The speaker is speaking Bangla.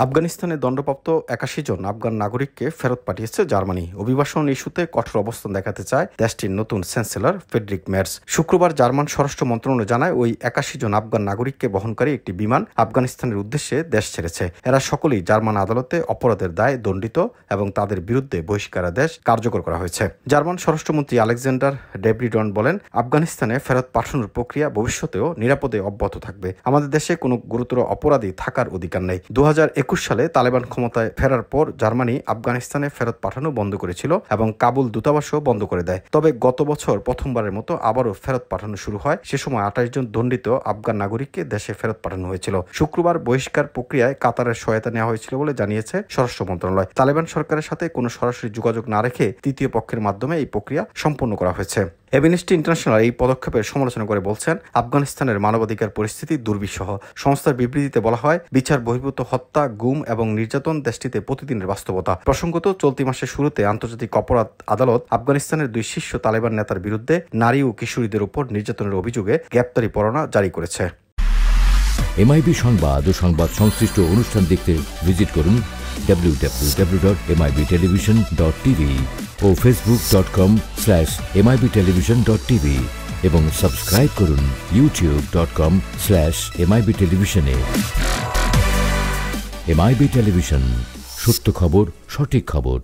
আফগানিস্তানে দণ্ডপ্রাপ্ত ৮১ জন আফগান নাগরিককে ফেরত পাঠিয়েছে জার্মানি। অভিবাসন ইস্যুতে কঠোর অবস্থান দেখাতে চায় দেশটির নতুন চ্যান্সেলর ফ্রেডরিক মের্জ। শুক্রবার জার্মান স্বরাষ্ট্র মন্ত্রণালয় জানায়, ওই ৮১ জন আফগান নাগরিককে বহনকারী একটি বিমান আফগানিস্তানের উদ্দেশ্যে দেশ ছেড়েছে। এরা সকলেই জার্মান আদালতে অপরাধের দায়ে দণ্ডিত এবং তাদের বিরুদ্ধে বহিষ্কারাদেশ কার্যকর করা হয়েছে। জার্মান স্বরাষ্ট্রমন্ত্রী আলেকজান্ডার ডেব্রিডন বলেন, আফগানিস্তানে ফেরত পাঠানোর প্রক্রিয়া ভবিষ্যতেও নিরাপদে অব্যাহত থাকবে। আমাদের দেশে কোনো গুরুতর অপরাধী থাকার অধিকার নেই। ২০২১ সালে তালেবান ক্ষমতায় ফেরার পর জার্মানি আফগানিস্তানে ফেরত পাঠানো বন্ধ করেছিল এবং কাবুল দূতাবাসও বন্ধ করে দেয়। তবে গত বছর প্রথমবারের মতো আবারও ফেরত পাঠানো শুরু হয়। সে সময় ২৮ জন দণ্ডিত আফগান নাগরিককে দেশে ফেরত পাঠানো হয়েছিল। শুক্রবার বহিষ্কার প্রক্রিয়ায় কাতারের সহায়তা নেওয়া হয়েছিল বলে জানিয়েছে স্বরাষ্ট্র মন্ত্রণালয়। তালেবান সরকারের সাথে কোনো সরাসরি যোগাযোগ না রেখে তৃতীয় পক্ষের মাধ্যমে এই প্রক্রিয়া সম্পন্ন করা হয়েছে। অ্যামনেস্টি ইন্টারন্যাশনাল এই পদক্ষেপের সমালোচনা করে বলছেন, আফগানিস্তানের মানবাধিকার পরিস্থিতি দুর্বিষহ। সংস্থার বিবৃতিতে বলা হয়, বিচার বহির্ভূত হত্যা, গুম এবং নির্যাতন দেশটিতে প্রতিদিনের বাস্তবতা। প্রসঙ্গত, চলতি মাসের শুরুতে আন্তর্জাতিক অপরাধ আদালত আফগানিস্তানের ২ শীর্ষ তালেবান নেতার বিরুদ্ধে নারী ও কিশোরীদের উপর নির্যাতনের অভিযোগে গ্রেপ্তারি পরোয়ানা জারি করেছে। এমআইবি সংবাদ ও সংবাদ সংশ্লিষ্ট অনুষ্ঠান দেখতে ভিজিট করুন www.mibtelevision.tv ও facebook.com/mibtelevision.tv এবং সাবস্ক্রাইব করুন youtube.com/mibtelevision এ। এমআইবি টেলিভিশন, সত্য খবর, সঠিক খবর।